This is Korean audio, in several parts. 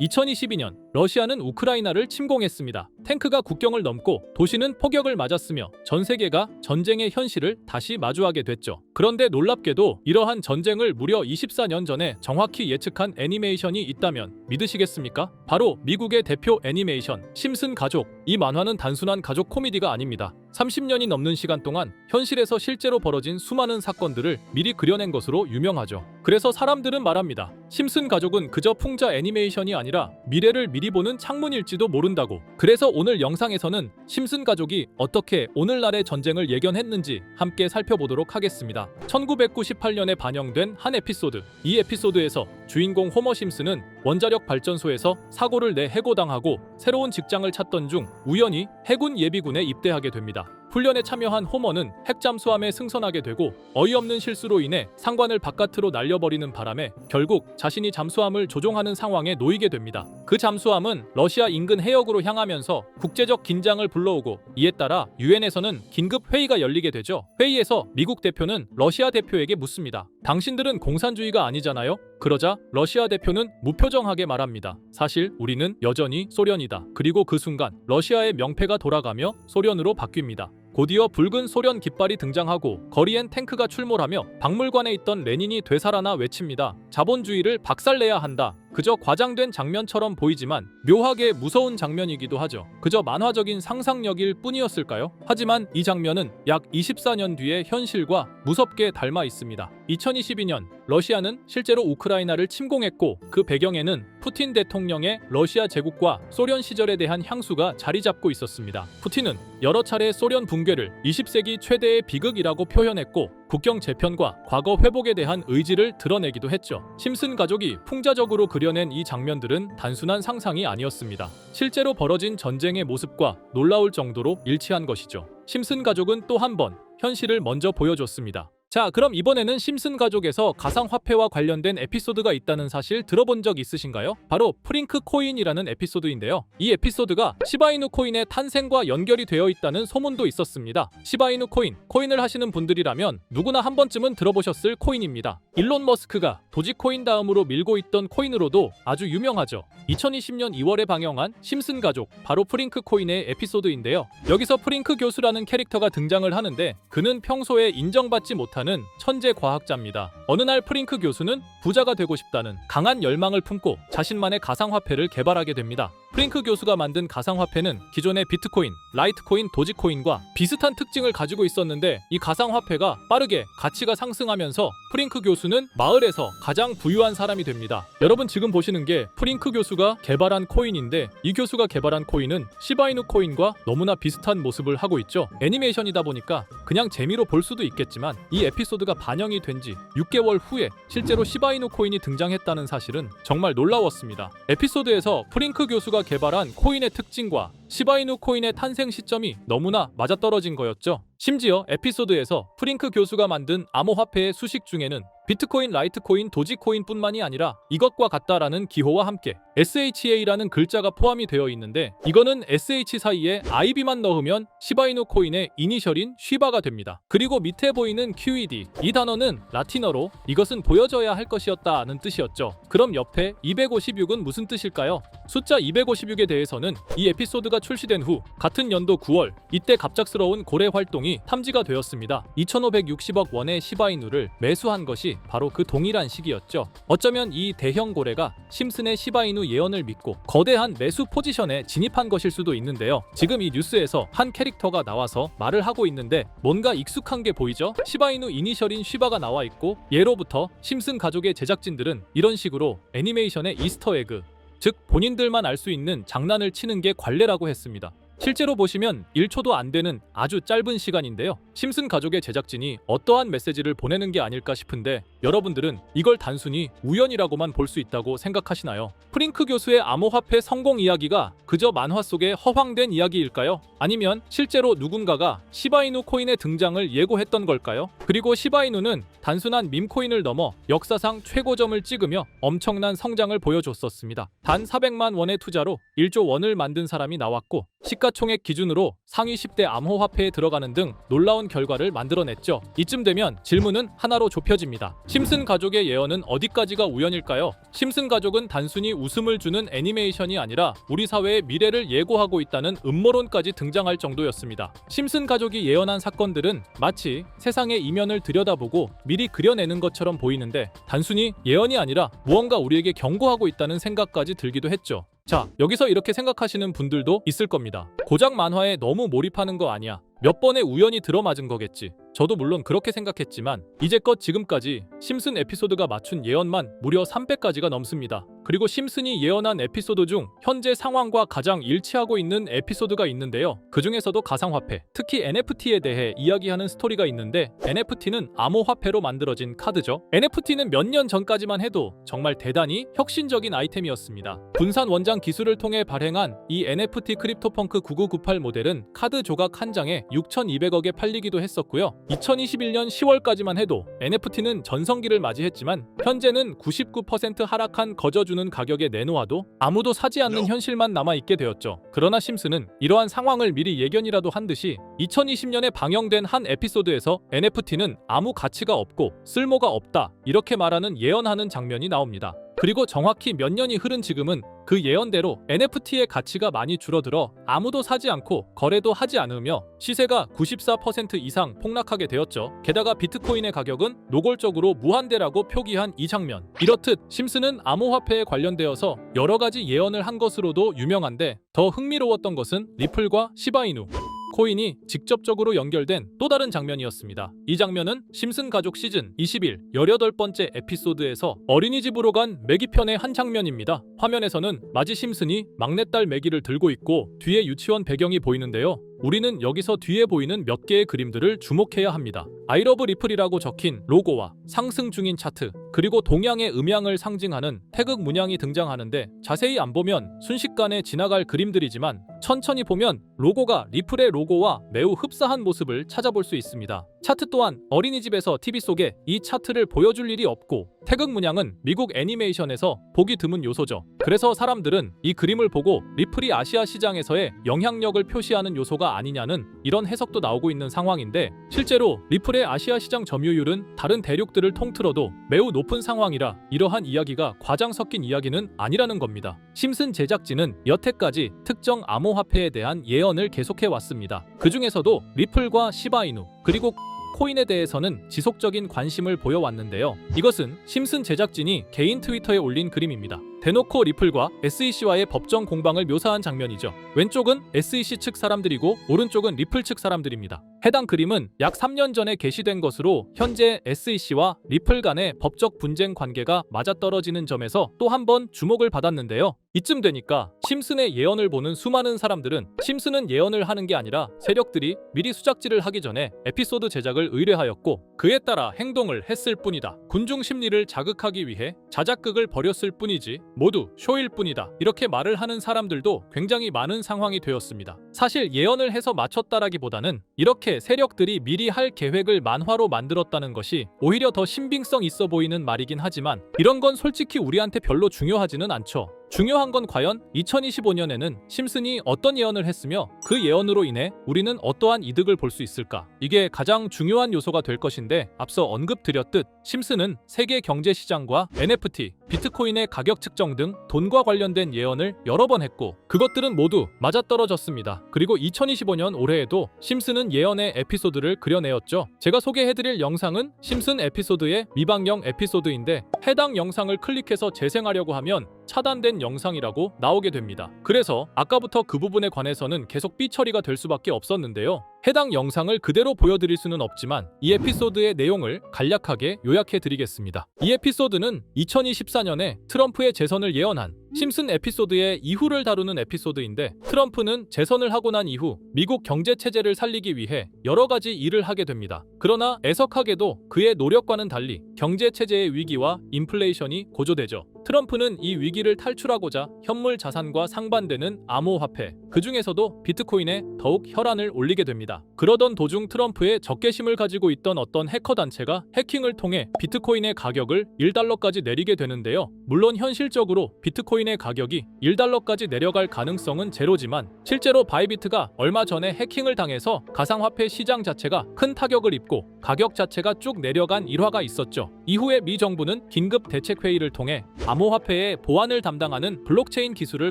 2022년 러시아는 우크라이나를 침공했습니다. 탱크가 국경을 넘고 도시는 폭격을 맞았으며 전 세계가 전쟁의 현실을 다시 마주하게 됐죠. 그런데 놀랍게도 이러한 전쟁을 무려 24년 전에 정확히 예측한 애니메이션이 있다면 믿으시겠습니까? 바로 미국의 대표 애니메이션 심슨 가족. 이 만화는 단순한 가족 코미디가 아닙니다. 30년이 넘는 시간 동안 현실에서 실제로 벌어진 수많은 사건들을 미리 그려낸 것으로 유명하죠. 그래서 사람들은 말합니다. 심슨 가족은 그저 풍자 애니메이션이 아니라 미래를 미리 보는 창문일지도 모른다고. 그래서 오늘 영상에서는 심슨 가족이 어떻게 오늘날의 전쟁을 예견했는지 함께 살펴보도록 하겠습니다. 1998년에 반영된 한 에피소드. 이 에피소드에서 주인공 호머 심슨은 원자력 발전소에서 사고를 내 해고당하고 새로운 직장을 찾던 중 우연히 해군 예비군에 입대하게 됩니다. 훈련에 참여한 호머는 핵잠수함에 승선하게 되고 어이없는 실수로 인해 상관을 바깥으로 날려버리는 바람에 결국 자신이 잠수함을 조종하는 상황에 놓이게 됩니다. 그 잠수함은 러시아 인근 해역으로 향하면서 국제적 긴장을 불러오고 이에 따라 유엔에서는 긴급 회의가 열리게 되죠. 회의에서 미국 대표는 러시아 대표에게 묻습니다. 당신들은 공산주의가 아니잖아요? 그러자 러시아 대표는 무표정하게 말합니다. 사실 우리는 여전히 소련이다. 그리고 그 순간 러시아의 명패가 돌아가며 소련으로 바뀝니다. 곧이어 붉은 소련 깃발이 등장하고 거리엔 탱크가 출몰하며 박물관에 있던 레닌이 되살아나 외칩니다. 자본주의를 박살내야 한다. 그저 과장된 장면처럼 보이지만 묘하게 무서운 장면이기도 하죠. 그저 만화적인 상상력일 뿐이었을까요? 하지만 이 장면은 약 24년 뒤의 현실과 무섭게 닮아 있습니다. 2022년 러시아는 실제로 우크라이나를 침공했고 그 배경에는 푸틴 대통령의 러시아 제국과 소련 시절에 대한 향수가 자리 잡고 있었습니다. 푸틴은 여러 차례 소련 붕괴를 20세기 최대의 비극이라고 표현했고 국경 재편과 과거 회복에 대한 의지를 드러내기도 했죠. 심슨 가족이 풍자적으로 그려낸 이 장면들은 단순한 상상이 아니었습니다. 실제로 벌어진 전쟁의 모습과 놀라울 정도로 일치한 것이죠. 심슨 가족은 또 한 번 현실을 먼저 보여줬습니다. 자, 그럼 이번에는 심슨 가족에서 가상화폐와 관련된 에피소드가 있다는 사실 들어본 적 있으신가요? 바로 프링크 코인이라는 에피소드인데요. 이 에피소드가 시바이누 코인의 탄생과 연결이 되어 있다는 소문도 있었습니다. 시바이누 코인을 하시는 분들이라면 누구나 한 번쯤은 들어보셨을 코인입니다. 일론 머스크가 도지코인 다음으로 밀고 있던 코인으로도 아주 유명하죠. 2020년 2월에 방영한 심슨 가족, 바로 프링크 코인의 에피소드인데요. 여기서 프링크 교수라는 캐릭터가 등장을 하는데 그는 평소에 인정받지 못한 천재 과학자입니다. 어느 날 프링크 교수는 부자가 되고 싶다는 강한 열망을 품고 자신만의 가상화폐를 개발하게 됩니다. 프링크 교수가 만든 가상화폐는 기존의 비트코인, 라이트코인, 도지코인과 비슷한 특징을 가지고 있었는데 이 가상화폐가 빠르게 가치가 상승하면서 프링크 교수는 마을에서 가장 부유한 사람이 됩니다. 여러분 지금 보시는 게 프링크 교수가 개발한 코인인데 이 교수가 개발한 코인은 시바이누 코인과 너무나 비슷한 모습을 하고 있죠. 애니메이션이다 보니까 그냥 재미로 볼 수도 있겠지만 이 에피소드가 반영이 된 지 6개월 후에 실제로 시바이누 코인이 등장했다는 사실은 정말 놀라웠습니다. 에피소드에서 프링크 교수가 개발한 코인의 특징과 시바이누 코인의 탄생 시점이 너무나 맞아떨어진 거였죠. 심지어 에피소드에서 프링크 교수가 만든 암호화폐의 수식 중에는 비트코인, 라이트코인, 도지코인뿐만이 아니라 이것과 같다라는 기호와 함께 SHA라는 글자가 포함이 되어 있는데 이거는 SH 사이에 IB만 넣으면 시바이누 코인의 이니셜인 쉬바가 됩니다. 그리고 밑에 보이는 QED, 이 단어는 라틴어로 이것은 보여져야 할 것이었다는 뜻이었죠. 그럼 옆에 256은 무슨 뜻일까요? 숫자 256에 대해서는 이 에피소드가 출시된 후 같은 연도 9월 이때 갑작스러운 고래 활동이 탐지가 되었습니다. 2560억 원의 시바이누를 매수한 것이 바로 그 동일한 시기였죠. 어쩌면 이 대형 고래가 심슨의 시바이누 예언을 믿고 거대한 매수 포지션에 진입한 것일 수도 있는데요. 지금 이 뉴스에서 한 캐릭터가 나와서 말을 하고 있는데 뭔가 익숙한 게 보이죠? 시바이누 이니셜인 쉬바가 나와 있고 예로부터 심슨 가족의 제작진들은 이런 식으로 애니메이션의 이스터에그, 즉 본인들만 알 수 있는 장난을 치는 게 관례라고 했습니다. 실제로 보시면 1초도 안 되는 아주 짧은 시간인데요. 심슨 가족의 제작진이 어떠한 메시지를 보내는 게 아닐까 싶은데 여러분들은 이걸 단순히 우연이라고만 볼 수 있다고 생각하시나요? 프링크 교수의 암호화폐 성공 이야기가 그저 만화 속의 허황된 이야기일까요? 아니면 실제로 누군가가 시바이누 코인의 등장을 예고했던 걸까요? 그리고 시바이누는 단순한 밈코인을 넘어 역사상 최고점을 찍으며 엄청난 성장을 보여줬었습니다. 단 400만 원의 투자로 1조 원을 만든 사람이 나왔고 시가 시가총액 기준으로 상위 10대 암호화폐에 들어가는 등 놀라운 결과를 만들어냈죠. 이쯤 되면 질문은 하나로 좁혀집니다. 심슨 가족의 예언은 어디까지가 우연일까요? 심슨 가족은 단순히 웃음을 주는 애니메이션이 아니라 우리 사회의 미래를 예고하고 있다는 음모론까지 등장할 정도였습니다. 심슨 가족이 예언한 사건들은 마치 세상의 이면을 들여다보고 미리 그려내는 것처럼 보이는데 단순히 예언이 아니라 무언가 우리에게 경고하고 있다는 생각까지 들기도 했죠. 자, 여기서 이렇게 생각하시는 분들도 있을 겁니다. 고작 만화에 너무 몰입하는 거 아니야. 몇 번의 우연히 들어맞은 거겠지. 저도 물론 그렇게 생각했지만 이제껏 지금까지 심슨 에피소드가 맞춘 예언만 무려 300가지가 넘습니다. 그리고 심슨이 예언한 에피소드 중 현재 상황과 가장 일치하고 있는 에피소드가 있는데요. 그 중에서도 가상화폐, 특히 NFT에 대해 이야기하는 스토리가 있는데 NFT는 암호화폐로 만들어진 카드죠. NFT는 몇 년 전까지만 해도 정말 대단히 혁신적인 아이템이었습니다. 분산 원장 기술을 통해 발행한 이 NFT 크립토펑크 9998 모델은 카드 조각 한 장에 6,200억에 팔리기도 했었고요. 2021년 10월까지만 해도 NFT는 전성기를 맞이했지만 현재는 99% 하락한 거저주는 가격에 내놓아도 아무도 사지 않는 현실만 남아있게 되었죠. 그러나 심슨은 이러한 상황을 미리 예견이라도 한 듯이 2020년에 방영된 한 에피소드에서 NFT는 아무 가치가 없고 쓸모가 없다 이렇게 말하는 예언하는 장면이 나옵니다. 그리고 정확히 몇 년이 흐른 지금은 그 예언대로 NFT의 가치가 많이 줄어들어 아무도 사지 않고 거래도 하지 않으며 시세가 94% 이상 폭락하게 되었죠. 게다가 비트코인의 가격은 노골적으로 무한대라고 표기한 이 장면. 이렇듯 심슨은 암호화폐에 관련되어서 여러 가지 예언을 한 것으로도 유명한데 더 흥미로웠던 것은 리플과 시바이누 코인이 직접적으로 연결된 또 다른 장면이었습니다. 이 장면은 심슨 가족 시즌 21 18번째 에피소드에서 어린이집으로 간 매기 편의 한 장면입니다. 화면에서는 마지 심슨이 막내딸 매기를 들고 있고 뒤에 유치원 배경이 보이는데요. 우리는 여기서 뒤에 보이는 몇 개의 그림들을 주목해야 합니다. I love 리플이라고 적힌 로고와 상승 중인 차트, 그리고 동양의 음양을 상징하는 태극 문양이 등장하는데 자세히 안 보면 순식간에 지나갈 그림들이지만 천천히 보면 로고가 리플의 로고와 매우 흡사한 모습을 찾아볼 수 있습니다. 차트 또한 어린이집에서 TV 속에 이 차트를 보여줄 일이 없고 태극 문양은 미국 애니메이션에서 보기 드문 요소죠. 그래서 사람들은 이 그림을 보고 리플이 아시아 시장에서의 영향력을 표시하는 요소가 아니냐는 이런 해석도 나오고 있는 상황인데 실제로 리플의 아시아 시장 점유율은 다른 대륙들을 통틀어도 매우 높은 상황이라 이러한 이야기가 과장 섞인 이야기는 아니라는 겁니다. 심슨 제작진은 여태까지 특정 암호화폐에 대한 예언을 계속해 왔습니다. 그 중에서도 리플과 시바이누 그리고 코인에 대해서는 지속적인 관심을 보여왔는데요. 이것은 심슨 제작진이 개인 트위터에 올린 그림입니다. 대놓고 리플과 SEC와의 법정 공방을 묘사한 장면이죠. 왼쪽은 SEC 측 사람들이고 오른쪽은 리플 측 사람들입니다. 해당 그림은 약 3년 전에 게시된 것으로 현재 SEC와 리플 간의 법적 분쟁 관계가 맞아떨어지는 점에서 또 한 번 주목을 받았는데요. 이쯤 되니까 심슨의 예언을 보는 수많은 사람들은 심슨은 예언을 하는 게 아니라 세력들이 미리 수작질을 하기 전에 에피소드 제작을 의뢰하였고 그에 따라 행동을 했을 뿐이다. 군중 심리를 자극하기 위해 자작극을 벌였을 뿐이지 모두 쇼일 뿐이다. 이렇게 말을 하는 사람들도 굉장히 많은 상황이 되었습니다. 사실 예언을 해서 맞췄다라기보다는 이렇게 세력들이 미리 할 계획을 만화로 만들었다는 것이 오히려 더 신빙성 있어 보이는 말이긴 하지만 이런 건 솔직히 우리한테 별로 중요하지는 않죠. 중요한 건 과연 2025년에는 심슨이 어떤 예언을 했으며 그 예언으로 인해 우리는 어떠한 이득을 볼 수 있을까? 이게 가장 중요한 요소가 될 것인데 앞서 언급드렸듯 심슨은 세계 경제 시장과 NFT, 비트코인의 가격 측정 등 돈과 관련된 예언을 여러 번 했고 그것들은 모두 맞아떨어졌습니다. 그리고 2025년 올해에도 심슨은 예언의 에피소드를 그려내었죠. 제가 소개해드릴 영상은 심슨 에피소드의 미방영 에피소드인데 해당 영상을 클릭해서 재생하려고 하면 차단된 영상이라고 나오게 됩니다. 그래서 아까부터 그 부분에 관해서는 계속 삐처리가 될 수밖에 없었는데요. 해당 영상을 그대로 보여드릴 수는 없지만 이 에피소드의 내용을 간략하게 요약해드리겠습니다. 이 에피소드는 2024년에 트럼프의 재선을 예언한 심슨 에피소드의 이후를 다루는 에피소드인데 트럼프는 재선을 하고 난 이후 미국 경제 체제를 살리기 위해 여러 가지 일을 하게 됩니다. 그러나 애석하게도 그의 노력과는 달리 경제 체제의 위기와 인플레이션이 고조되죠. 트럼프는 이 위기를 탈출하고자 현물 자산과 상반되는 암호화폐, 그 중에서도 비트코인에 더욱 혈안을 올리게 됩니다. 그러던 도중 트럼프의 적개심을 가지고 있던 어떤 해커 단체가 해킹을 통해 비트코인의 가격을 1달러까지 내리게 되는데요. 물론 현실적으로 비트코인의 가격이 1달러까지 내려갈 가능성은 제로지만 실제로 바이비트가 얼마 전에 해킹을 당해서 가상화폐 시장 자체가 큰 타격을 입고 가격 자체가 쭉 내려간 일화가 있었죠. 이후에 미 정부는 긴급 대책회의를 통해 암호화폐의 보안을 담당하는 블록체인 기술을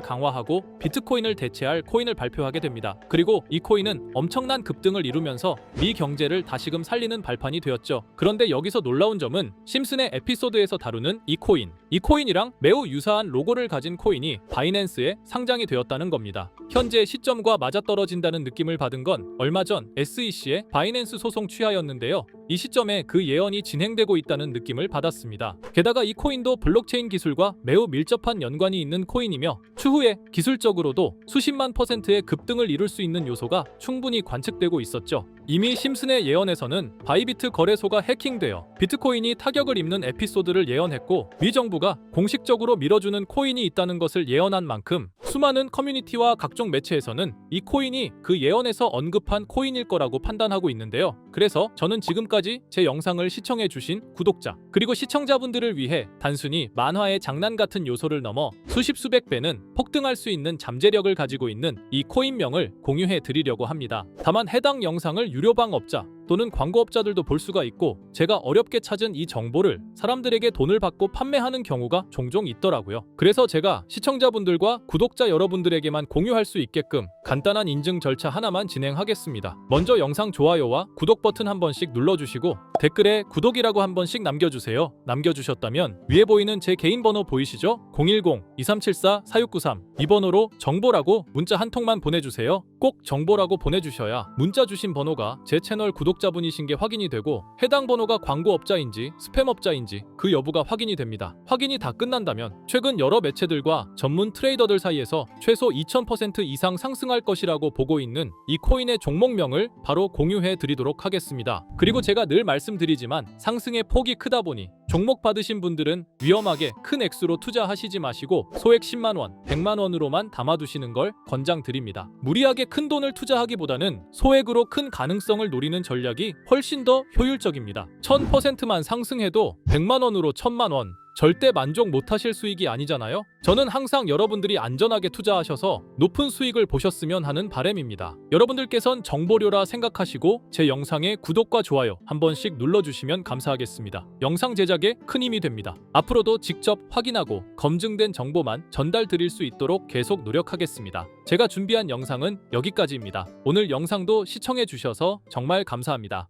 강화하고 비트코인을 대체할 코인을 발표하게 됩니다. 그리고 이 코인은 엄청난 급등을 이루면서 미 경제를 다시금 살리는 발판이 되었죠. 그런데 여기서 놀라운 점은 심슨의 에피소드에서 다루는 이 코인이랑 매우 유사한 로고를 가진 코인이 바이낸스에 상장이 되었다는 겁니다. 현재 시점과 맞아떨어진다는 느낌을 받은 건 얼마 전 SEC의 바이낸스 소송 취하였는데요. 이 시점에 그 예언이 진행되고 있다는 느낌을 받았습니다. 게다가 이 코인도 블록체인 기술과 매우 밀접한 연관이 있는 코인이며 추후에 기술적으로도 수십만 %의 급등을 이룰 수 있는 요소가 충분히 관측되고 있었죠. 이미 심슨의 예언에서는 바이비트 거래소가 해킹되어 비트코인이 타격을 입는 에피소드를 예언했고 미 정부가 공식적으로 밀어주는 코인이 있다는 것을 예언한 만큼 수많은 커뮤니티와 각종 매체에서는 이 코인이 그 예언에서 언급한 코인일 거라고 판단하고 있는데요. 그래서 저는 지금까지 제 영상을 시청해주신 구독자 그리고 시청자분들을 위해 단순히 만화의 장난 같은 요소를 넘어 수십 수백 배는 폭등할 수 있는 잠재력을 가지고 있는 이 코인명을 공유해 드리려고 합니다. 다만 해당 영상을 유료방업자 또는 광고업자들도 볼 수가 있고 제가 어렵게 찾은 이 정보를 사람들에게 돈을 받고 판매하는 경우가 종종 있더라고요. 그래서 제가 시청자분들과 구독자 여러분들에게만 공유할 수 있게끔 간단한 인증 절차 하나만 진행하겠습니다. 먼저 영상 좋아요와 구독 버튼 한 번씩 눌러주시고 댓글에 구독이라고 한 번씩 남겨주세요. 남겨주셨다면 위에 보이는 제 개인 번호 보이시죠? 010-2374-4693 이 번호로 정보라고 문자 한 통만 보내주세요. 꼭 정보라고 보내주셔야 문자 주신 번호가 제 채널 구독자분이신 게 확인이 되고 해당 번호가 광고업자인지 스팸업자인지 그 여부가 확인이 됩니다. 확인이 다 끝난다면 최근 여러 매체들과 전문 트레이더들 사이에서 최소 2000% 이상 상승할 것이라고 보고 있는 이 코인의 종목명을 바로 공유해 드리도록 하겠습니다. 그리고 제가 늘 말씀드리지만 상승의 폭이 크다 보니 종목 받으신 분들은 위험하게 큰 액수로 투자하시지 마시고 소액 10만원, 100만원으로만 담아두시는 걸 권장드립니다. 무리하게 큰 돈을 투자하기보다는 소액으로 큰 가능성을 노리는 전략이 훨씬 더 효율적입니다. 1000%만 상승해도 100만원으로 1000만원 절대 만족 못하실 수익이 아니잖아요. 저는 항상 여러분들이 안전하게 투자하셔서 높은 수익을 보셨으면 하는 바람입니다. 여러분들께선 정보료라 생각하시고 제 영상에 구독과 좋아요 한 번씩 눌러주시면 감사하겠습니다. 영상 제작에 큰 힘이 됩니다. 앞으로도 직접 확인하고 검증된 정보만 전달 드릴 수 있도록 계속 노력하겠습니다. 제가 준비한 영상은 여기까지입니다. 오늘 영상도 시청해 주셔서 정말 감사합니다.